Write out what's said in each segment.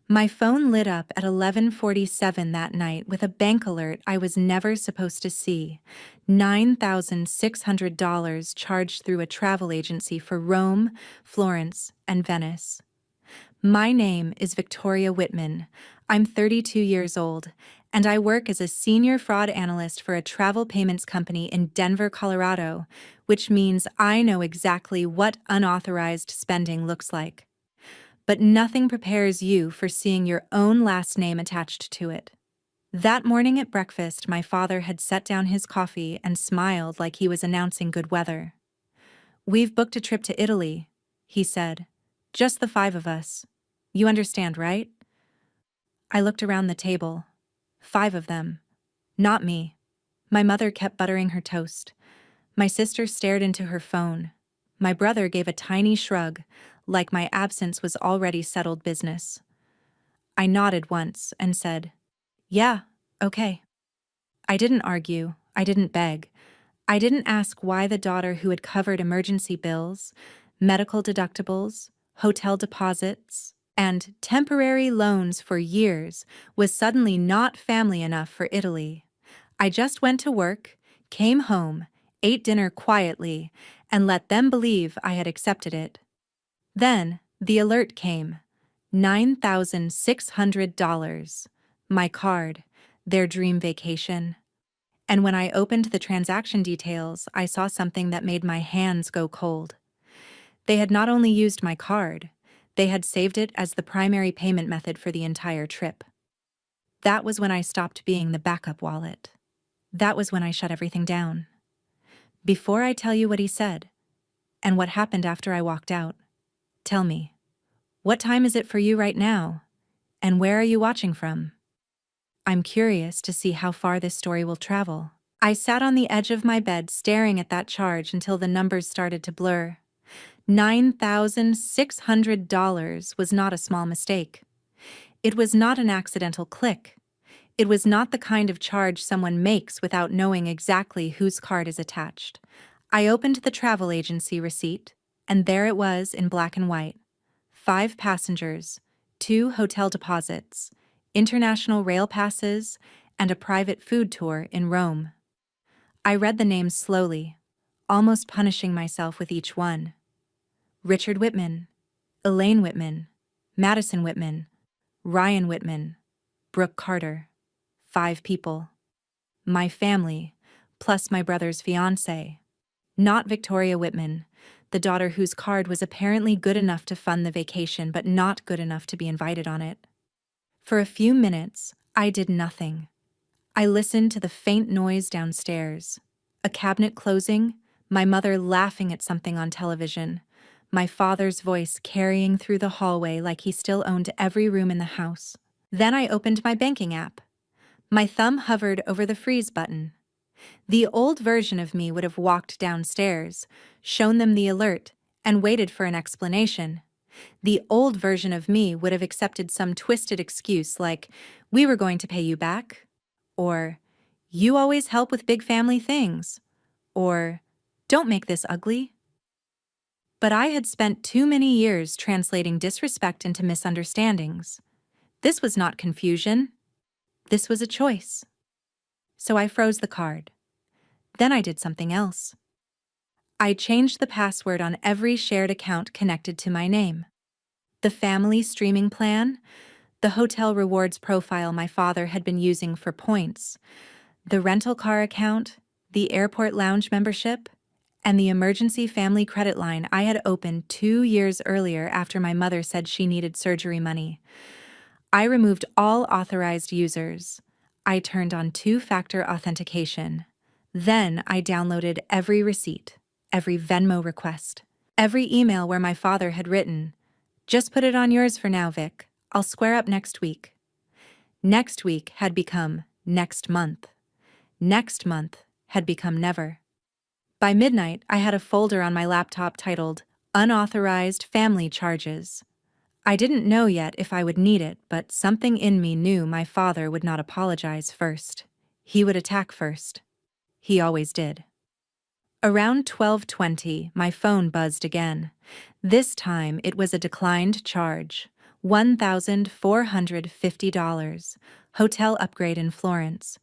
My phone lit up at 11:47 that night with a bank alert I was never supposed to see. $9,600 charged through a travel agency for Rome, Florence, and Venice. My name is Victoria Whitman. I'm 32 years old, and I work as a senior fraud analyst for a travel payments company in Denver, Colorado, which means I know exactly what unauthorized spending looks like. But nothing prepares you for seeing your own last name attached to it. That morning at breakfast, my father had set down his coffee and smiled like he was announcing good weather. "We've booked a trip to Italy," he said. "Just the five of us. You understand, right?" I looked around the table. 5 of them. Not me. My mother kept buttering her toast. My sister stared into her phone. My brother gave a tiny shrug, like my absence was already settled business. I nodded once and said, "Yeah, okay." I didn't argue. I didn't beg. I didn't ask why the daughter who had covered emergency bills, medical deductibles, hotel deposits, and temporary loans for years was suddenly not family enough for Italy. I just went to work, came home, ate dinner quietly, and let them believe I had accepted it. Then the alert came. $9,600. My card, their dream vacation. And when I opened the transaction details, I saw something that made my hands go cold. They had not only used my card, they had saved it as the primary payment method for the entire trip. That was when I stopped being the backup wallet. That was when I shut everything down. Before I tell you what he said, and what happened after I walked out, tell me, what time is it for you right now? And where are you watching from? I'm curious to see how far this story will travel. I sat on the edge of my bed staring at that charge until the numbers started to blur. $9,600 was not a small mistake. It was not an accidental click. It was not the kind of charge someone makes without knowing exactly whose card is attached. I opened the travel agency receipt, and there it was in black and white. 5 passengers, 2 hotel deposits, international rail passes, and a private food tour in Rome. I read the names slowly, almost punishing myself with each one. Richard Whitman, Elaine Whitman, Madison Whitman, Ryan Whitman, Brooke Carter. 5 people. My family, plus my brother's fiancée. Not Victoria Whitman, the daughter whose card was apparently good enough to fund the vacation but not good enough to be invited on it. For a few minutes, I did nothing. I listened to the faint noise downstairs. A cabinet closing, my mother laughing at something on television, my father's voice carrying through the hallway like he still owned every room in the house. Then I opened my banking app. My thumb hovered over the freeze button. The old version of me would have walked downstairs, shown them the alert, and waited for an explanation. The old version of me would have accepted some twisted excuse like, "We were going to pay you back," or "You always help with big family things," or "Don't make this ugly." But I had spent too many years translating disrespect into misunderstandings. This was not confusion. This was a choice. So I froze the card. Then I did something else. I changed the password on every shared account connected to my name. The family streaming plan, the hotel rewards profile my father had been using for points, the rental car account, the airport lounge membership, and the emergency family credit line I had opened 2 years earlier after my mother said she needed surgery money. I removed all authorized users. I turned on 2-factor authentication. Then I downloaded every receipt, every Venmo request, every email where my father had written, "Just put it on yours for now, Vic. I'll square up next week." Next week had become next month. Next month had become never. By midnight, I had a folder on my laptop titled Unauthorized Family Charges. I didn't know yet if I would need it, but something in me knew my father would not apologize first. He would attack first. He always did. Around 12:20, my phone buzzed again. This time it was a declined charge. $1,450. Hotel upgrade in Florence.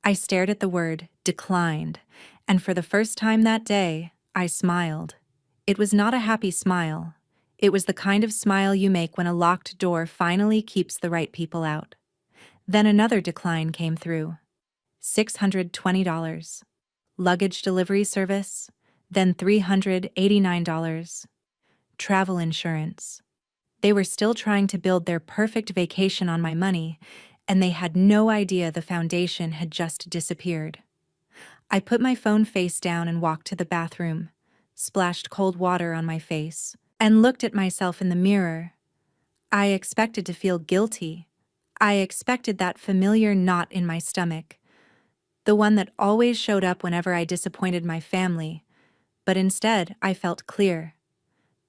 I stared at the word declined, and for the first time that day, I smiled. It was not a happy smile. It was the kind of smile you make when a locked door finally keeps the right people out. Then another decline came through. $620. Luggage delivery service. Then $389. Travel insurance. They were still trying to build their perfect vacation on my money, and they had no idea the foundation had just disappeared. I put my phone face down and walked to the bathroom, splashed cold water on my face, and looked at myself in the mirror. I expected to feel guilty. I expected that familiar knot in my stomach, the one that always showed up whenever I disappointed my family, but instead I felt clear.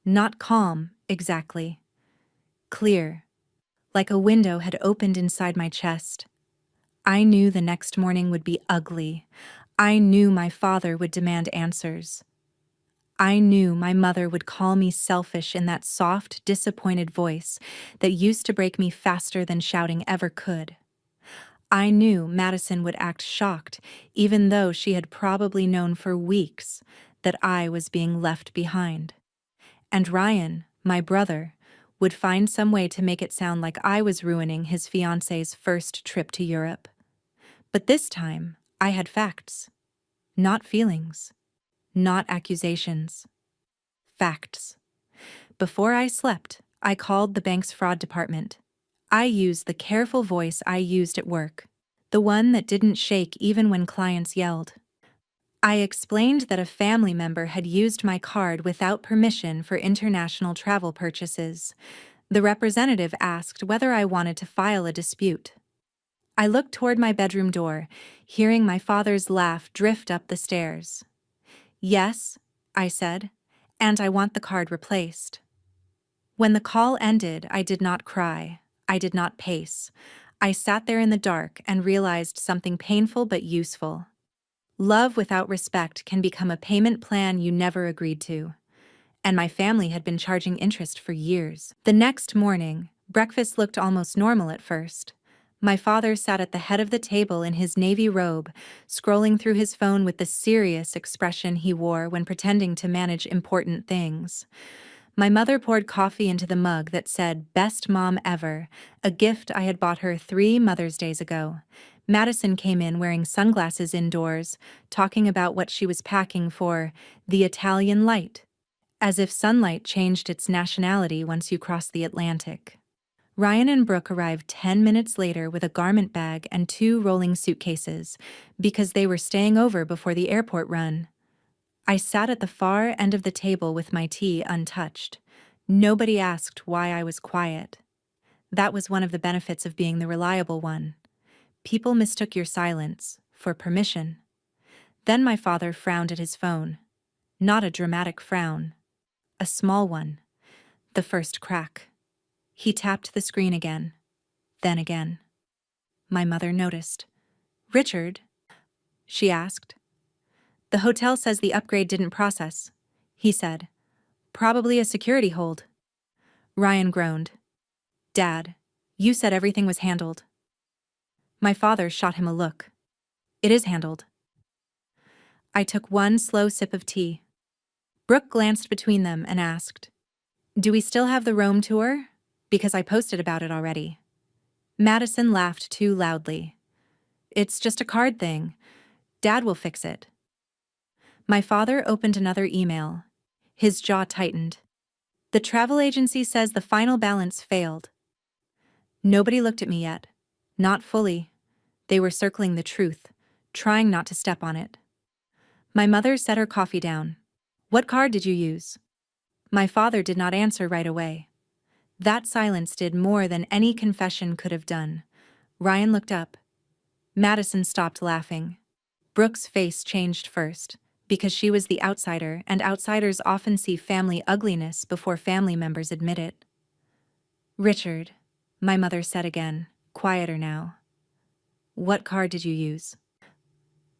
Not calm, exactly. Clear. Like a window had opened inside my chest. I knew the next morning would be ugly. I knew my father would demand answers. I knew my mother would call me selfish in that soft, disappointed voice that used to break me faster than shouting ever could. I knew Madison would act shocked, even though she had probably known for weeks that I was being left behind. And Ryan, my brother, would find some way to make it sound like I was ruining his fiancé's first trip to Europe. But this time, I had facts. Not feelings. Not accusations. Facts. Before I slept, I called the bank's fraud department. I used the careful voice I used at work, the one that didn't shake even when clients yelled. I explained that a family member had used my card without permission for international travel purchases. The representative asked whether I wanted to file a dispute. I looked toward my bedroom door, hearing my father's laugh drift up the stairs. "Yes," I said, "and I want the card replaced." When the call ended, I did not cry. I did not pace. I sat there in the dark and realized something painful but useful. Love without respect can become a payment plan you never agreed to. And my family had been charging interest for years. The next morning, breakfast looked almost normal at first. My father sat at the head of the table in his navy robe, scrolling through his phone with the serious expression he wore when pretending to manage important things. My mother poured coffee into the mug that said, "Best Mom Ever," a gift I had bought her 3 Mother's Days ago. Madison came in wearing sunglasses indoors, talking about what she was packing for the Italian light, as if sunlight changed its nationality once you crossed the Atlantic. Ryan and Brooke arrived 10 minutes later with a garment bag and 2 rolling suitcases, because they were staying over before the airport run. I sat at the far end of the table with my tea untouched. Nobody asked why I was quiet. That was one of the benefits of being the reliable one. People mistook your silence for permission. Then my father frowned at his phone. Not a dramatic frown. A small one. The first crack. He tapped the screen again. Then again. My mother noticed. "Richard?" she asked. "The hotel says the upgrade didn't process," he said. "Probably a security hold." Ryan groaned. "Dad, you said everything was handled." My father shot him a look. "It is handled." I took one slow sip of tea. Brooke glanced between them and asked, "Do we still have the Rome tour? Because I posted about it already." Madison laughed too loudly. "It's just a card thing. Dad will fix it." My father opened another email. His jaw tightened. "The travel agency says the final balance failed." Nobody looked at me yet. Not fully. They were circling the truth, trying not to step on it. My mother set her coffee down. "What card did you use?" My father did not answer right away. That silence did more than any confession could have done. Ryan looked up. Madison stopped laughing. Brooke's face changed first, because she was the outsider, and outsiders often see family ugliness before family members admit it. "Richard," my mother said again, quieter now. "What card did you use?"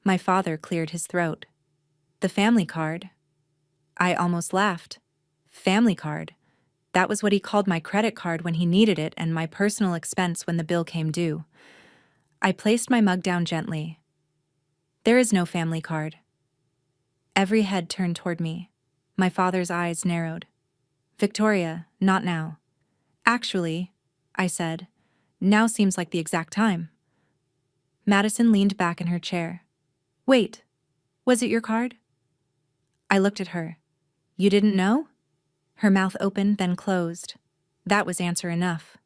My father cleared his throat. "The family card." I almost laughed. Family card. That was what he called my credit card when he needed it and my personal expense when the bill came due. I placed my mug down gently. There is no family card. Every head turned toward me. My father's eyes narrowed. Victoria, not now. Actually, I said, now seems like the exact time. Madison leaned back in her chair. Wait, was it your card? I looked at her. You didn't know? Her mouth opened, then closed. That was answer enough.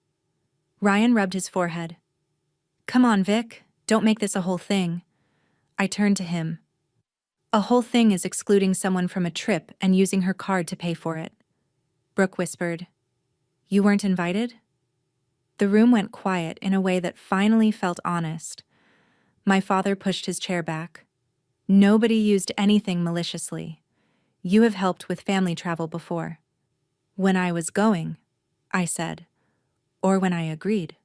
Ryan rubbed his forehead. Come on, Vic, don't make this a whole thing. I turned to him. A whole thing is excluding someone from a trip and using her card to pay for it. Brooke whispered. You weren't invited? The room went quiet in a way that finally felt honest. My father pushed his chair back. Nobody used anything maliciously. You have helped with family travel before. When I was going, I said, or when I agreed.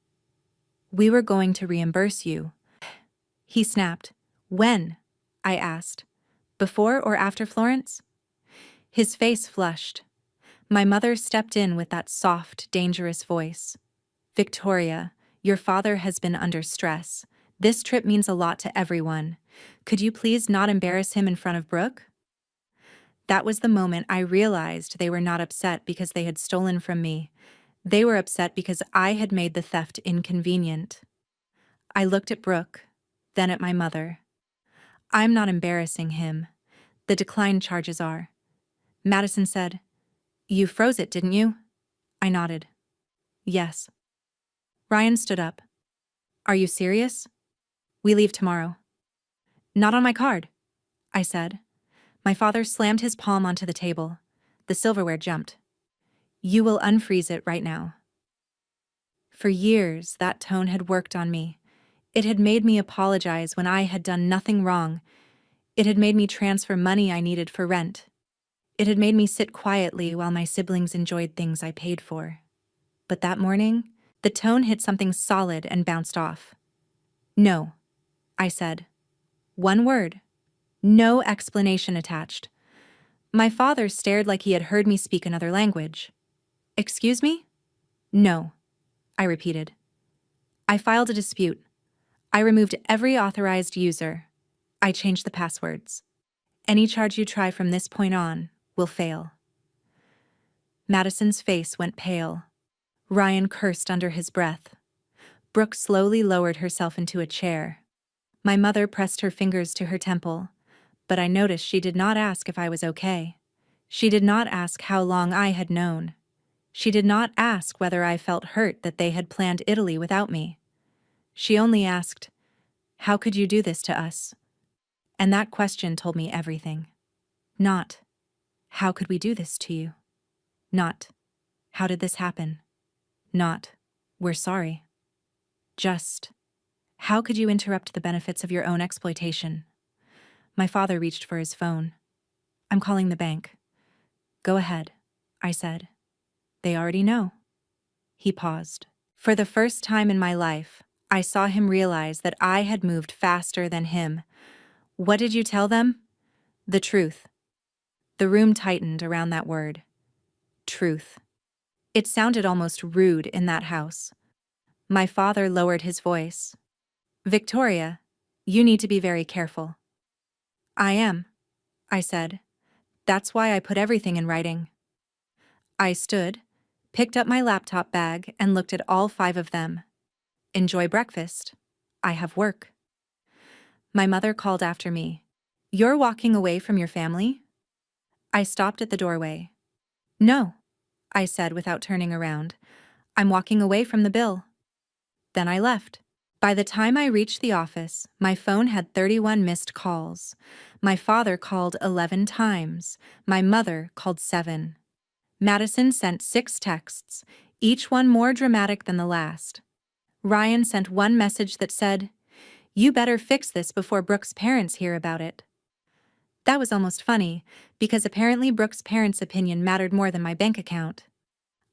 We were going to reimburse you. He snapped. When? I asked. Before or after Florence? His face flushed. My mother stepped in with that soft, dangerous voice. Victoria, your father has been under stress. This trip means a lot to everyone. Could you please not embarrass him in front of Brooke? That was the moment I realized they were not upset because they had stolen from me. They were upset because I had made the theft inconvenient. I looked at Brooke, then at my mother. I'm not embarrassing him. The decline charges are. Madison said, You froze it, didn't you? I nodded. Yes. Ryan stood up. Are you serious? We leave tomorrow. Not on my card, I said. My father slammed his palm onto the table. The silverware jumped. You will unfreeze it right now. For years, that tone had worked on me. It had made me apologize when I had done nothing wrong. It had made me transfer money I needed for rent. It had made me sit quietly while my siblings enjoyed things I paid for. But that morning, the tone hit something solid and bounced off. No, I said. One word. No explanation attached. My father stared like he had heard me speak another language. Excuse me? No, I repeated. I filed a dispute. I removed every authorized user. I changed the passwords. Any charge you try from this point on will fail. Madison's face went pale. Ryan cursed under his breath. Brooke slowly lowered herself into a chair. My mother pressed her fingers to her temple, but I noticed she did not ask if I was okay. She did not ask how long I had known. She did not ask whether I felt hurt that they had planned Italy without me. She only asked, How could you do this to us? And that question told me everything. Not, How could we do this to you? Not, How did this happen? Not, We're sorry. Just, How could you interrupt the benefits of your own exploitation? My father reached for his phone. I'm calling the bank. Go ahead, I said. They already know. He paused. For the first time in my life, I saw him realize that I had moved faster than him. What did you tell them? The truth. The room tightened around that word. Truth. It sounded almost rude in that house. My father lowered his voice. Victoria, you need to be very careful. I am, I said. That's why I put everything in writing. I stood, picked up my laptop bag, and looked at all 5 of them. Enjoy breakfast. I have work. My mother called after me. You're walking away from your family? I stopped at the doorway. No, I said without turning around. I'm walking away from the bill. Then I left. By the time I reached the office, my phone had 31 missed calls. My father called 11 times. My mother called 7. Madison sent 6 texts, each one more dramatic than the last. Ryan sent one message that said, You better fix this before Brooke's parents hear about it. That was almost funny, because apparently Brooke's parents' opinion mattered more than my bank account.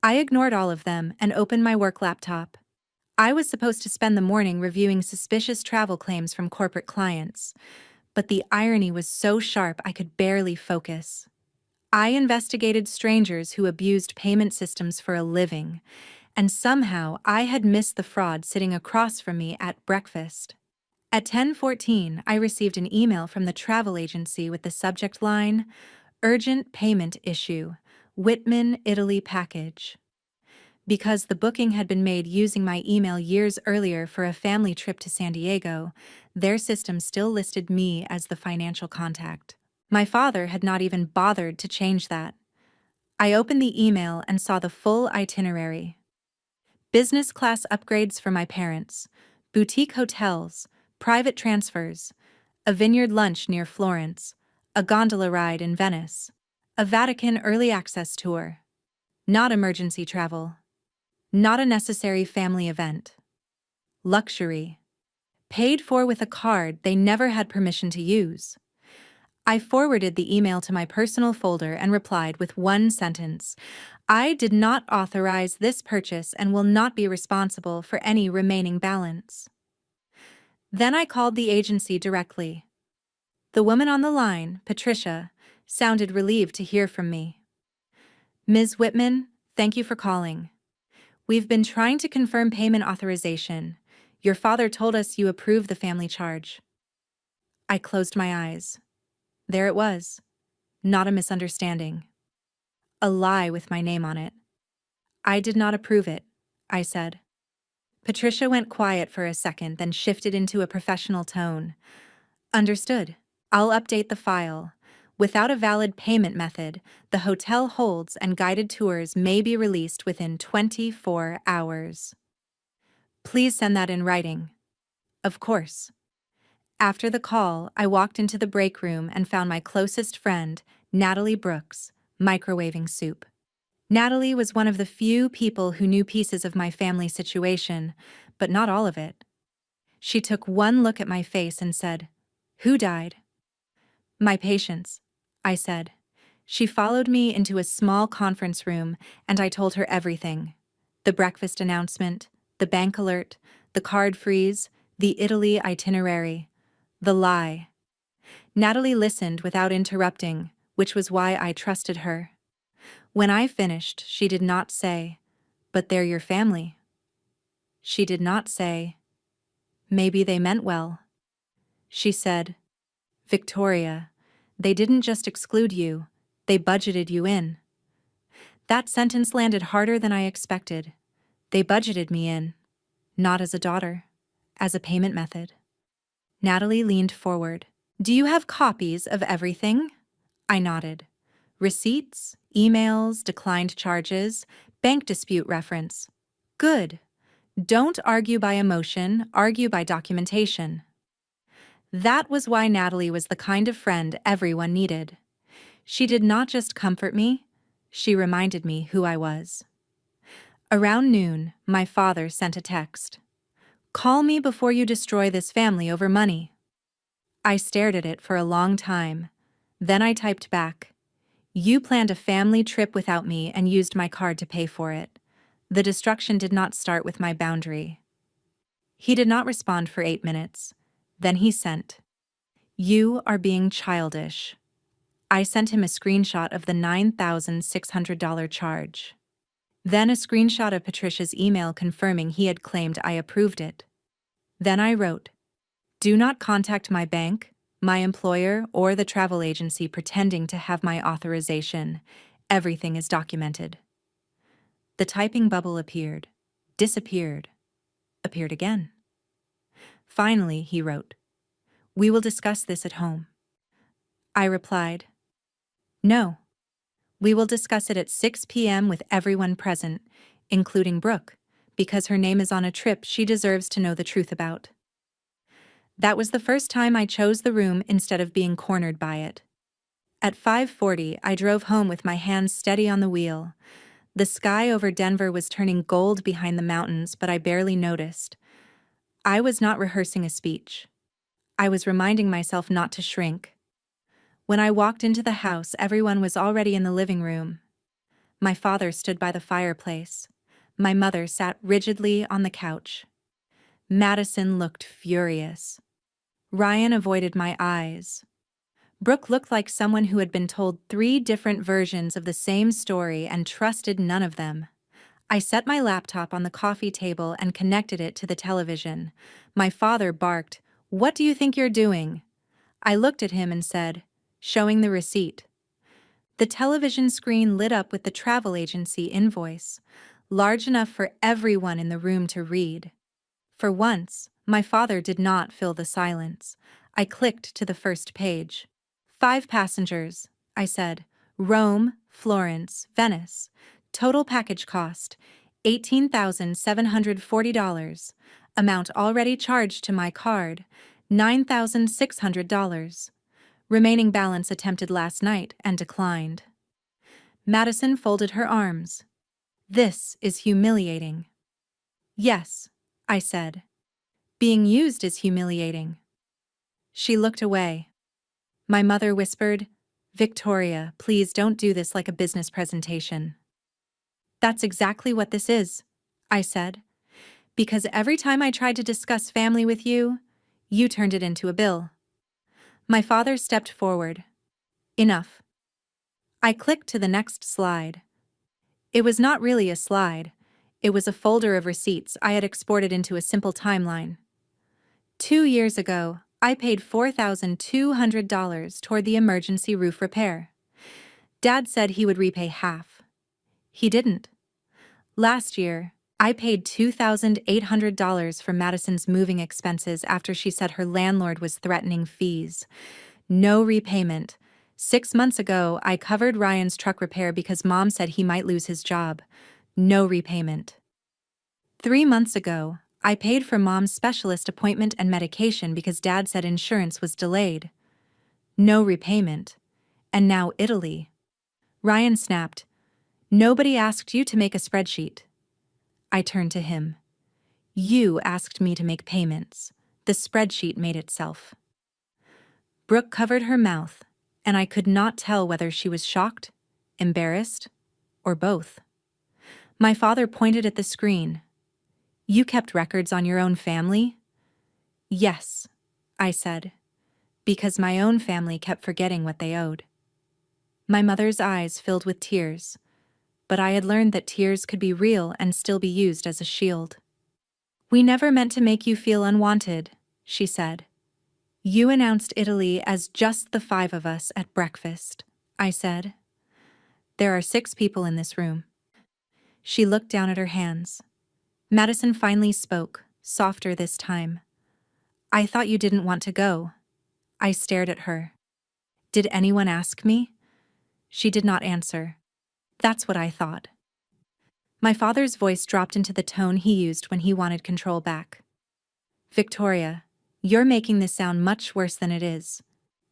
I ignored all of them and opened my work laptop. I was supposed to spend the morning reviewing suspicious travel claims from corporate clients, but the irony was so sharp I could barely focus. I investigated strangers who abused payment systems for a living, and somehow I had missed the fraud sitting across from me at breakfast. At 10:14, I received an email from the travel agency with the subject line, Urgent Payment Issue, Whitman, Italy Package. Because the booking had been made using my email years earlier for a family trip to San Diego, their system still listed me as the financial contact. My father had not even bothered to change that. I opened the email and saw the full itinerary. Business class upgrades for my parents, boutique hotels, private transfers, a vineyard lunch near Florence, a gondola ride in Venice, a Vatican early access tour. Not emergency travel. Not a necessary family event. Luxury. Paid for with a card they never had permission to use. I forwarded the email to my personal folder and replied with one sentence. I did not authorize this purchase and will not be responsible for any remaining balance. Then I called the agency directly. The woman on the line, Patricia, sounded relieved to hear from me. Ms. Whitman, thank you for calling. We've been trying to confirm payment authorization. Your father told us you approve the family charge. I closed my eyes. There it was. Not a misunderstanding. A lie with my name on it. I did not approve it, I said. Patricia went quiet for a second, then shifted into a professional tone. Understood. I'll update the file. Without a valid payment method, the hotel holds and guided tours may be released within 24 hours. Please send that in writing. Of course. After the call, I walked into the break room and found my closest friend, Natalie Brooks, microwaving soup. Natalie was one of the few people who knew pieces of my family situation, but not all of it. She took one look at my face and said, "Who died?" "My patients," I said. She followed me into a small conference room, and I told her everything. The breakfast announcement, the bank alert, the card freeze, the Italy itinerary. The lie. Natalie listened without interrupting, which was why I trusted her. When I finished, she did not say, "But they're your family." She did not say, "Maybe they meant well." She said, "Victoria, they didn't just exclude you, they budgeted you in." That sentence landed harder than I expected. They budgeted me in, not as a daughter, as a payment method. Natalie leaned forward. "Do you have copies of everything?" I nodded. Receipts, emails, declined charges, bank dispute reference. Good. Don't argue by emotion, argue by documentation. That was why Natalie was the kind of friend everyone needed. She did not just comfort me, she reminded me who I was. Around noon, my father sent a text. "Call me before you destroy this family over money." I stared at it for a long time. Then I typed back, "You planned a family trip without me and used my card to pay for it. The destruction did not start with my boundary." He did not respond for 8 minutes. Then he sent, "You are being childish." I sent him a screenshot of the $9,600 charge. Then a screenshot of Patricia's email confirming he had claimed I approved it. Then I wrote, "Do not contact my bank, my employer, or the travel agency pretending to have my authorization. Everything is documented." The typing bubble appeared, disappeared, appeared again. Finally, he wrote, "We will discuss this at home." I replied, "No. We will discuss it at 6 p.m. with everyone present, including Brooke, because her name is on a trip she deserves to know the truth about." That was the first time I chose the room instead of being cornered by it. At 5:40, I drove home with my hands steady on the wheel. The sky over Denver was turning gold behind the mountains, but I barely noticed. I was not rehearsing a speech. I was reminding myself not to shrink. When I walked into the house, everyone was already in the living room. My father stood by the fireplace. My mother sat rigidly on the couch. Madison looked furious. Ryan avoided my eyes. Brooke looked like someone who had been told 3 different versions of the same story and trusted none of them. I set my laptop on the coffee table and connected it to the television. My father barked, "What do you think you're doing?" I looked at him and said, "Showing the receipt." The television screen lit up with the travel agency invoice, large enough for everyone in the room to read. For once, my father did not fill the silence. I clicked to the first page. 5 passengers, I said. Rome, Florence, Venice. Total package cost, $18,740. Amount already charged to my card, $9,600. Remaining balance attempted last night and declined. Madison folded her arms. This is humiliating. Yes, I said. Being used is humiliating. She looked away. My mother whispered, "Victoria, please don't do this like a business presentation." "That's exactly what this is," I said. "Because every time I tried to discuss family with you, you turned it into a bill." My father stepped forward. "Enough." I clicked to the next slide. It was not really a slide. It was a folder of receipts I had exported into a simple timeline. 2 years ago, I paid $4,200 toward the emergency roof repair. Dad said he would repay half. He didn't. Last year, I paid $2,800 for Madison's moving expenses after she said her landlord was threatening fees. No repayment. 6 months ago, I covered Ryan's truck repair because Mom said he might lose his job. No repayment. 3 months ago, I paid for Mom's specialist appointment and medication because Dad said insurance was delayed. No repayment. And now Italy. Ryan snapped, "Nobody asked you to make a spreadsheet." I turned to him. "You asked me to make payments. The spreadsheet made itself." Brooke covered her mouth, and I could not tell whether she was shocked, embarrassed, or both. My father pointed at the screen. "You kept records on your own family?" "Yes," I said, "because my own family kept forgetting what they owed." My mother's eyes filled with tears, but I had learned that tears could be real and still be used as a shield. "We never meant to make you feel unwanted," she said. "You announced Italy as just the 5 of us at breakfast," I said. "There are 6 people in this room." She looked down at her hands. Madison finally spoke, softer this time. "I thought you didn't want to go." I stared at her. "Did anyone ask me?" She did not answer. "That's what I thought." My father's voice dropped into the tone he used when he wanted control back. "Victoria, you're making this sound much worse than it is.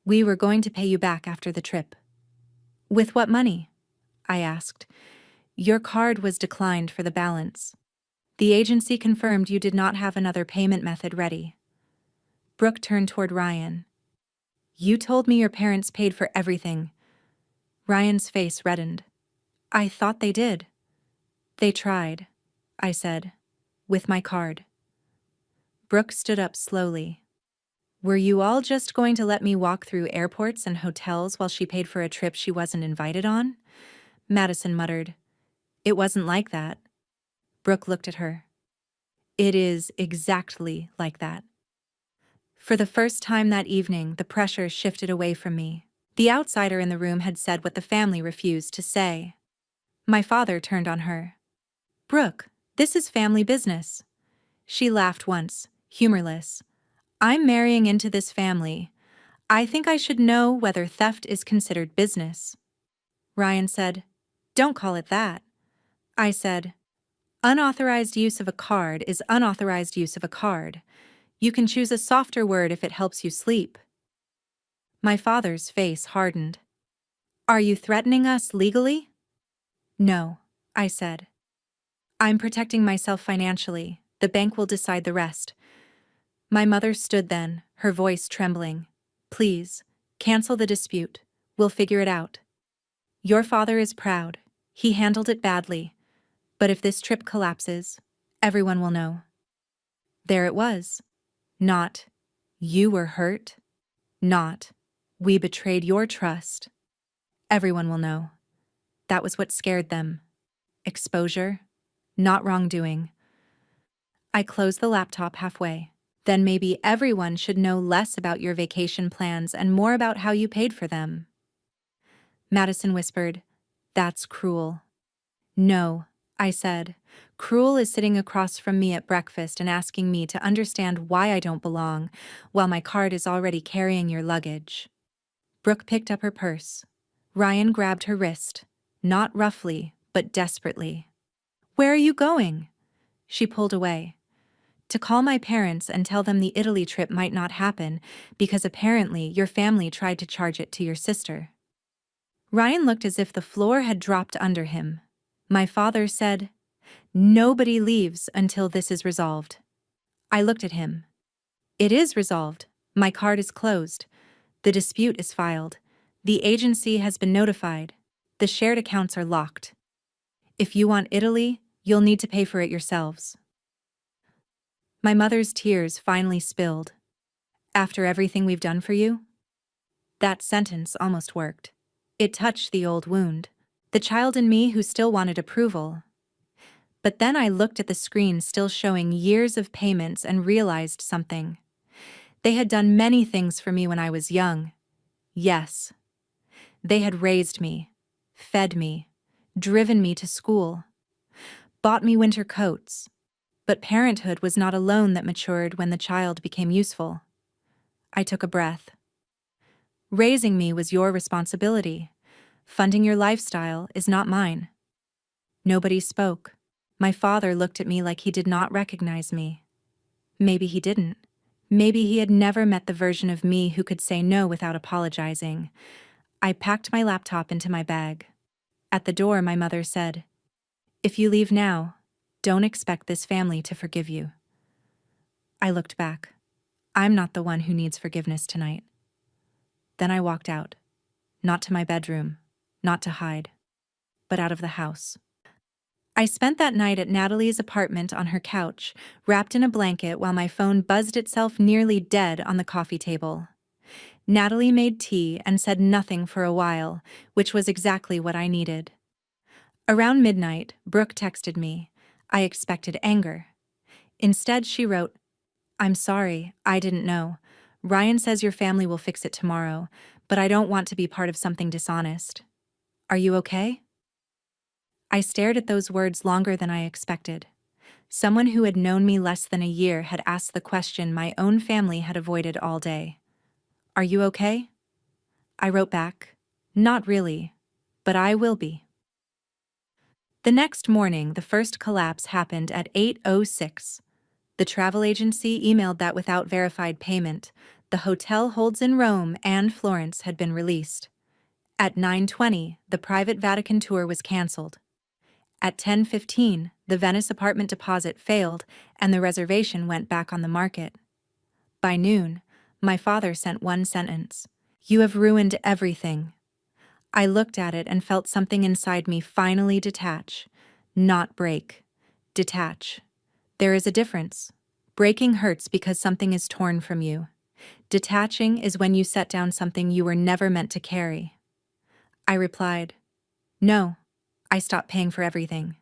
We were going to pay you back after the trip." "With what money?" I asked. "Your card was declined for the balance. The agency confirmed you did not have another payment method ready." Brooke turned toward Ryan. "You told me your parents paid for everything." Ryan's face reddened. "I thought they did." "They tried," I said, "with my card." Brooke stood up slowly. "Were you all just going to let me walk through airports and hotels while she paid for a trip she wasn't invited on?" Madison muttered. "It wasn't like that." Brooke looked at her. "It is exactly like that." For the first time that evening, the pressure shifted away from me. The outsider in the room had said what the family refused to say. My father turned on her. "Brooke, this is family business." She laughed once, humorless. "I'm marrying into this family. I think I should know whether theft is considered business." Ryan said, "Don't call it that." I said, "Unauthorized use of a card is unauthorized use of a card. You can choose a softer word if it helps you sleep." My father's face hardened. "Are you threatening us legally?" "No," I said. "I'm protecting myself financially. The bank will decide the rest." My mother stood then, her voice trembling. "Please, cancel the dispute. We'll figure it out. Your father is proud. He handled it badly. But if this trip collapses, everyone will know." There it was. Not, "You were hurt." Not, We betrayed your trust. Everyone will know. That was what scared them. Exposure, not wrongdoing. I closed the laptop halfway. Then maybe everyone should know less about your vacation plans and more about how you paid for them. Madison whispered, "That's cruel." "No," I said. "Cruel is sitting across from me at breakfast and asking me to understand why I don't belong, while my card is already carrying your luggage." Brooke picked up her purse. Ryan grabbed her wrist, not roughly, but desperately. "Where are you going?" She pulled away. "To call my parents and tell them the Italy trip might not happen because apparently your family tried to charge it to your sister." Ryan looked as if the floor had dropped under him. My father said, "Nobody leaves until this is resolved." I looked at him. "It is resolved. My card is closed. The dispute is filed. The agency has been notified. The shared accounts are locked. If you want Italy, you'll need to pay for it yourselves." My mother's tears finally spilled. "After everything we've done for you?" That sentence almost worked. It touched the old wound, the child in me who still wanted approval. But then I looked at the screen still showing years of payments and realized something. They had done many things for me when I was young. Yes. They had raised me, fed me, driven me to school, bought me winter coats. But parenthood was not a loan that matured when the child became useful. I took a breath. Raising me was your responsibility. Funding your lifestyle is not mine. Nobody spoke. My father looked at me like he did not recognize me. Maybe he didn't. Maybe he had never met the version of me who could say no without apologizing. I packed my laptop into my bag. At the door, my mother said, "If you leave now, don't expect this family to forgive you." I looked back. I'm not the one who needs forgiveness tonight. Then I walked out. Not to my bedroom, not to hide, but out of the house. I spent that night at Natalie's apartment on her couch, wrapped in a blanket while my phone buzzed itself nearly dead on the coffee table. Natalie made tea and said nothing for a while, which was exactly what I needed. Around midnight, Brooke texted me. I expected anger. Instead, she wrote, "I'm sorry, I didn't know. Ryan says your family will fix it tomorrow, but I don't want to be part of something dishonest. Are you okay?" I stared at those words longer than I expected. Someone who had known me less than a year had asked the question my own family had avoided all day. "Are you okay?" I wrote back, "Not really, but I will be." The next morning, the first collapse happened at 8:06. The travel agency emailed that without verified payment, the hotel holds in Rome and Florence had been released. At 9:20, the private Vatican tour was canceled. At 10:15, the Venice apartment deposit failed and the reservation went back on the market. By noon, my father sent one sentence: "You have ruined everything." I looked at it and felt something inside me finally detach. Not break. Detach. There is a difference. Breaking hurts because something is torn from you. Detaching is when you set down something you were never meant to carry. I replied, "No, I stopped paying for everything."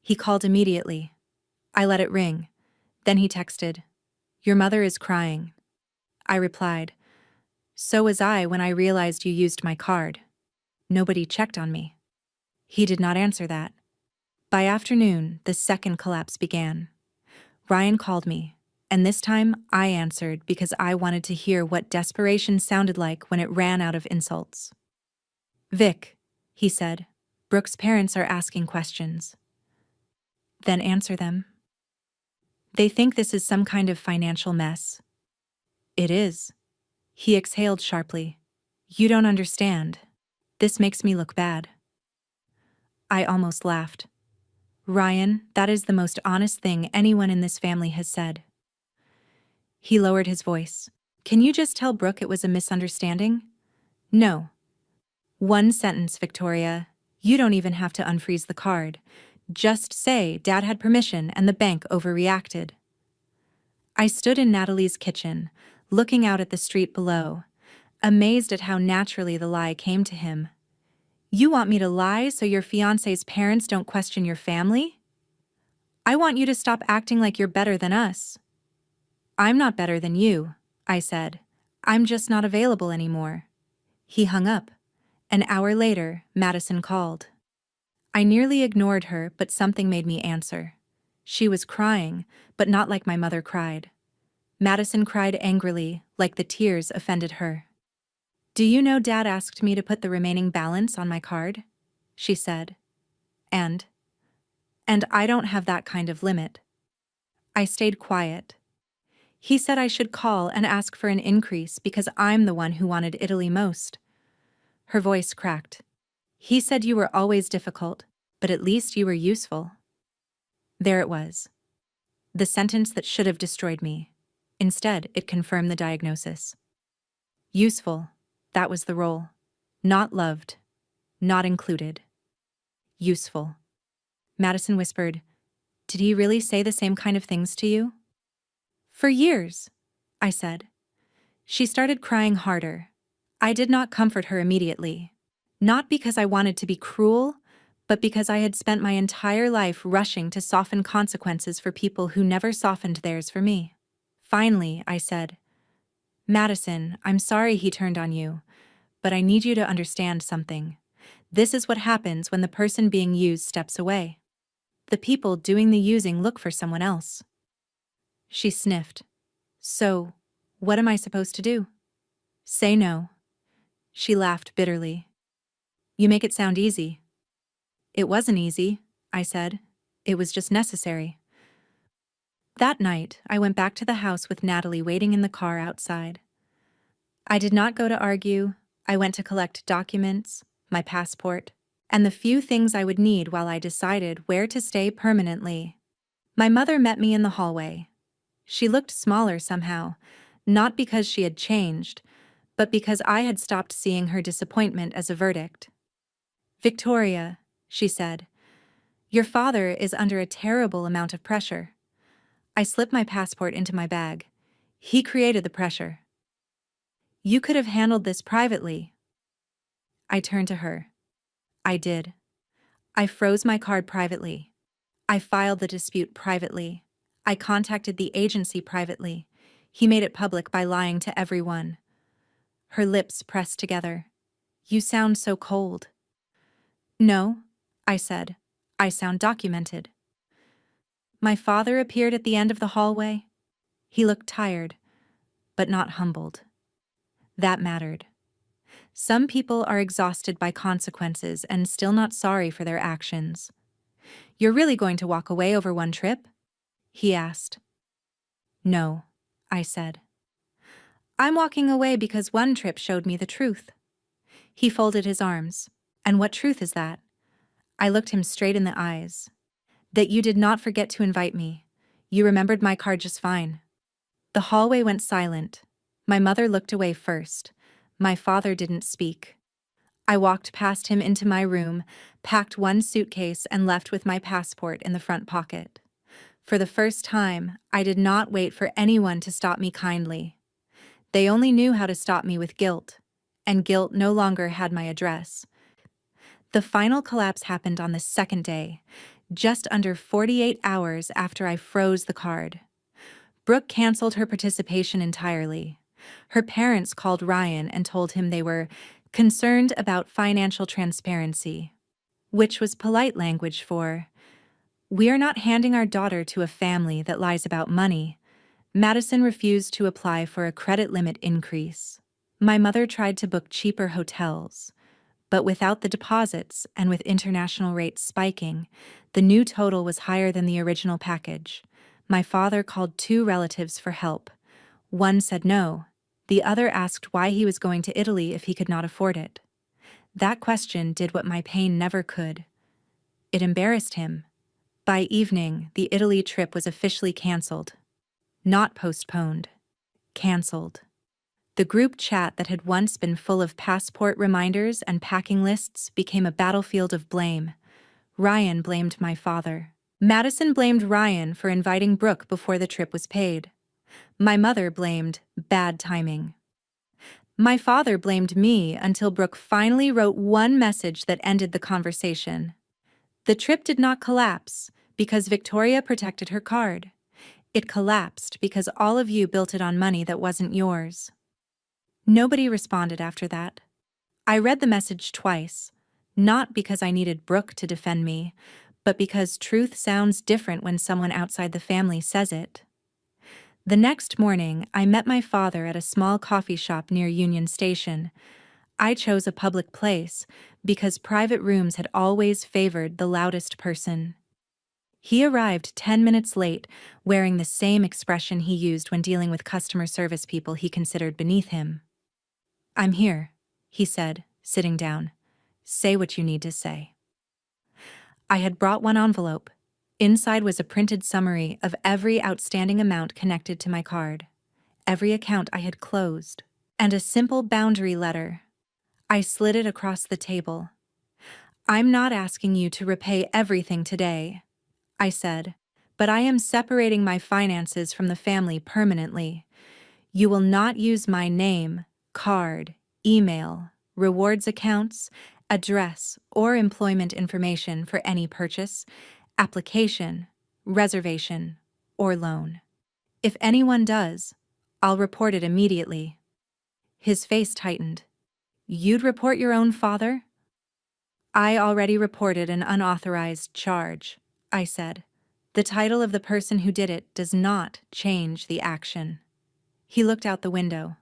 He called immediately. I let it ring. Then he texted, "Your mother is crying." I replied, "So was I when I realized you used my card. Nobody checked on me." He did not answer that. By afternoon, the second collapse began. Ryan called me, and this time I answered because I wanted to hear what desperation sounded like when it ran out of insults. "Vic," he said, "Brooke's parents are asking questions." "Then answer them." "They think this is some kind of financial mess." "It is." He exhaled sharply. "You don't understand. This makes me look bad." I almost laughed. "Ryan, that is the most honest thing anyone in this family has said." He lowered his voice. "Can you just tell Brooke it was a misunderstanding?" "No." "One sentence, Victoria. You don't even have to unfreeze the card. Just say Dad had permission and the bank overreacted." I stood in Natalie's kitchen, looking out at the street below. amazed at how naturally the lie came to him. You want me to lie so your fiancé's parents don't question your family? I want you to stop acting like you're better than us. I'm not better than you, I said. I'm just not available anymore. He hung up. An hour later, Madison called. I nearly ignored her, but something made me answer. She was crying, but not like my mother cried. Madison cried angrily, like the tears offended her. Do you know Dad asked me to put the remaining balance on my card? She said. And I don't have that kind of limit. I stayed quiet. He said I should call and ask for an increase because I'm the one who wanted Italy most. Her voice cracked. He said you were always difficult, but at least you were useful. There it was. The sentence that should have destroyed me. Instead, it confirmed the diagnosis. Useful, that was the role. Not loved. Not included. Useful. Madison whispered, Did he really say the same kind of things to you? For years, I said. She started crying harder. I did not comfort her immediately. Not because I wanted to be cruel, but because I had spent my entire life rushing to soften consequences for people who never softened theirs for me. Finally, I said, Madison, I'm sorry he turned on you, but I need you to understand something. This is what happens when the person being used steps away. The people doing the using look for someone else. She sniffed. So, what am I supposed to do? Say no. She laughed bitterly. You make it sound easy. It wasn't easy, I said. It was just necessary. That night, I went back to the house with Natalie waiting in the car outside. I did not go to argue. I went to collect documents, my passport, and the few things I would need while I decided where to stay permanently. My mother met me in the hallway. She looked smaller somehow, not because she had changed, but because I had stopped seeing her disappointment as a verdict. Victoria, she said, your father is under a terrible amount of pressure. I slipped my passport into my bag. He created the pressure. You could have handled this privately. I turned to her. I did. I froze my card privately. I filed the dispute privately. I contacted the agency privately. He made it public by lying to everyone. Her lips pressed together. You sound so cold. No, I said. I sound documented. My father appeared at the end of the hallway. He looked tired, but not humbled. That mattered. Some people are exhausted by consequences and still not sorry for their actions. You're really going to walk away over one trip? He asked. No, I said. I'm walking away because one trip showed me the truth. He folded his arms. And what truth is that? I looked him straight in the eyes. That you did not forget to invite me. You remembered my card just fine. The hallway went silent. My mother looked away first. My father didn't speak. I walked past him into my room, packed one suitcase, and left with my passport in the front pocket. For the first time, I did not wait for anyone to stop me kindly. They only knew how to stop me with guilt, and guilt no longer had my address. The final collapse happened on the second day, just under 48 hours after I froze the card. Brooke canceled her participation entirely. Her parents called Ryan and told him they were concerned about financial transparency, which was polite language for, we are not handing our daughter to a family that lies about money. Madison refused to apply for a credit limit increase. My mother tried to book cheaper hotels, but without the deposits and with international rates spiking, the new total was higher than the original package. My father called 2 relatives for help. One said no. The other asked why he was going to Italy if he could not afford it. That question did what my pain never could. It embarrassed him. By evening, the Italy trip was officially canceled. Not postponed. Canceled. The group chat that had once been full of passport reminders and packing lists became a battlefield of blame. Ryan blamed my father. Madison blamed Ryan for inviting Brooke before the trip was paid. My mother blamed bad timing. My father blamed me until Brooke finally wrote one message that ended the conversation. The trip did not collapse because Victoria protected her card. It collapsed because all of you built it on money that wasn't yours. Nobody responded after that. I read the message twice, not because I needed Brooke to defend me, but because truth sounds different when someone outside the family says it. The next morning, I met my father at a small coffee shop near Union Station. I chose a public place because private rooms had always favored the loudest person. He arrived 10 minutes late, wearing the same expression he used when dealing with customer service people he considered beneath him. "I'm here," he said, sitting down. "Say what you need to say." I had brought one envelope. Inside was a printed summary of every outstanding amount connected to my card, every account I had closed, and a simple boundary letter. I slid it across the table. "I'm not asking you to repay everything today," I said, "but I am separating my finances from the family permanently. You will not use my name, card, email, rewards accounts, address, or employment information for any purchase, application, reservation, or loan. If anyone does, I'll report it immediately." His face tightened. "You'd report your own father?" "I already reported an unauthorized charge," I said. "The title of the person who did it does not change the action." He looked out the window.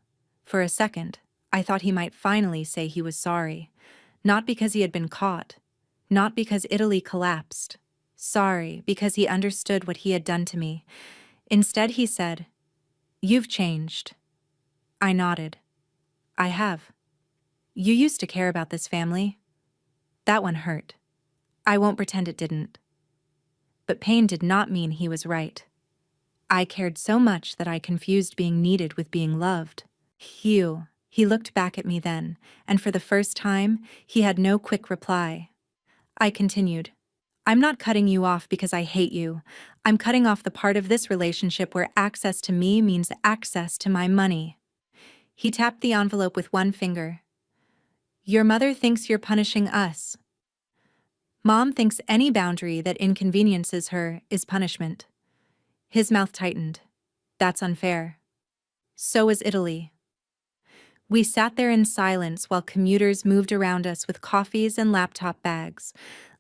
For a second, I thought he might finally say he was sorry. Not because he had been caught. Not because Italy collapsed. Sorry because he understood what he had done to me. Instead, he said, "You've changed." I nodded. "I have. You used to care about this family." That one hurt. I won't pretend it didn't. But pain did not mean he was right. I cared so much that I confused being needed with being loved. "Hugh," he looked back at me then, and for the first time, he had no quick reply. I continued, "I'm not cutting you off because I hate you. I'm cutting off the part of this relationship where access to me means access to my money." He tapped the envelope with one finger. "Your mother thinks you're punishing us. Mom thinks any boundary that inconveniences her is punishment." His mouth tightened. "That's unfair." So is Italy. We sat there in silence while commuters moved around us with coffees and laptop bags,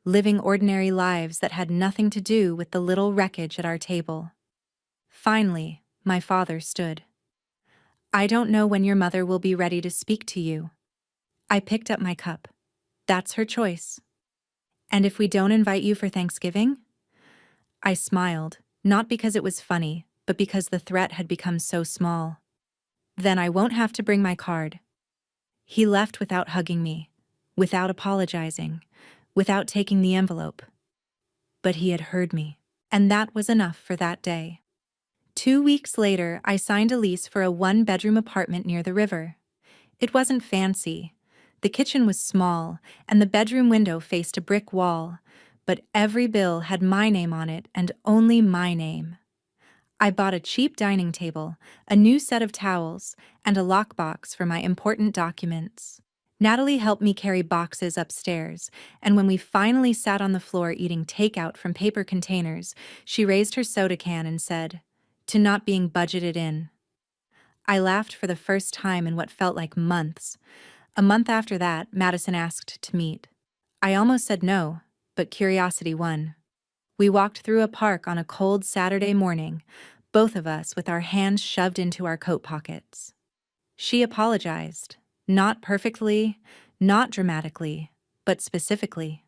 living ordinary lives that had nothing to do with the little wreckage at our table. Finally, my father stood. "I don't know when your mother will be ready to speak to you." I picked up my cup. "That's her choice." "And if we don't invite you for Thanksgiving?" I smiled, not because it was funny, but because the threat had become so small. "Then I won't have to bring my card." He left without hugging me, without apologizing, without taking the envelope. But he had heard me, and that was enough for that day. 2 weeks later, I signed a lease for a one-bedroom apartment near the river. It wasn't fancy. The kitchen was small, and the bedroom window faced a brick wall, but every bill had my name on it and only my name. I bought a cheap dining table, a new set of towels, and a lockbox for my important documents. Natalie helped me carry boxes upstairs, and when we finally sat on the floor eating takeout from paper containers, she raised her soda can and said, "To not being budgeted in." I laughed for the first time in what felt like months. A month after that, Madison asked to meet. I almost said no, but curiosity won. We walked through a park on a cold Saturday morning, both of us with our hands shoved into our coat pockets. She apologized, not perfectly, not dramatically, but specifically.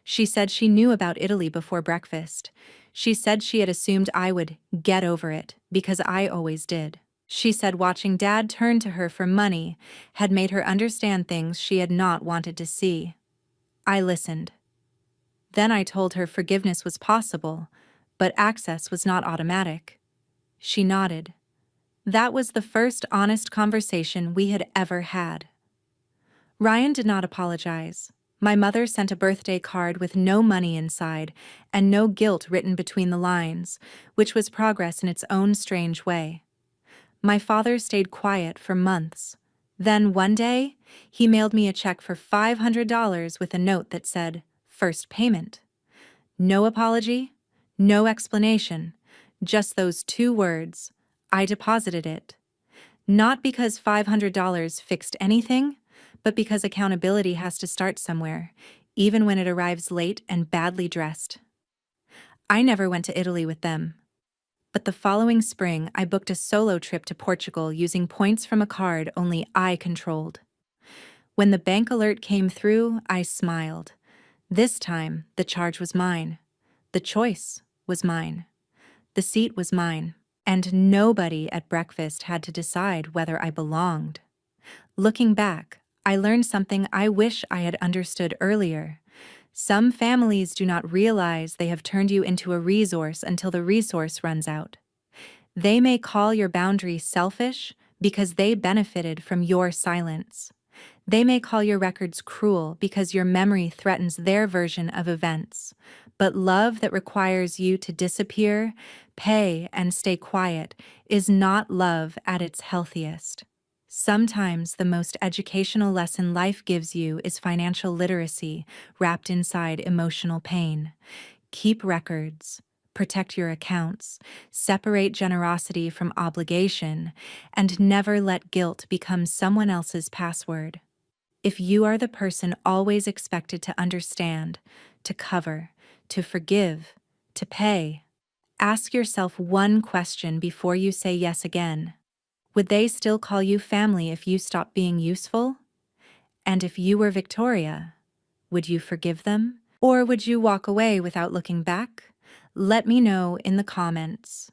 She said she knew about Italy before breakfast. She said she had assumed I would get over it because I always did. She said watching Dad turn to her for money had made her understand things she had not wanted to see. I listened. Then I told her forgiveness was possible, but access was not automatic. She nodded. That was the first honest conversation we had ever had. Ryan did not apologize. My mother sent a birthday card with no money inside and no guilt written between the lines, which was progress in its own strange way. My father stayed quiet for months, Then one day, he mailed me a check for $500 with a note that said, "First payment." No apology, no explanation, just those 2 words. I deposited it. Not because $500 fixed anything, but because accountability has to start somewhere, even when it arrives late and badly dressed. I never went to Italy with them. But the following spring, I booked a solo trip to Portugal using points from a card only I controlled. When the bank alert came through, I smiled. This time, the charge was mine. The choice was mine. The seat was mine. And nobody at breakfast had to decide whether I belonged. Looking back, I learned something I wish I had understood earlier. Some families do not realize they have turned you into a resource until the resource runs out. They may call your boundary selfish because they benefited from your silence. They may call your records cruel because your memory threatens their version of events. But love that requires you to disappear, pay, and stay quiet is not love at its healthiest. Sometimes the most educational lesson life gives you is financial literacy wrapped inside emotional pain. Keep records, protect your accounts, separate generosity from obligation, and never let guilt become someone else's password. If you are the person always expected to understand, to cover, to forgive, to pay, ask yourself one question before you say yes again. Would they still call you family if you stopped being useful? And if you were Victoria, would you forgive them? Or would you walk away without looking back? Let me know in the comments.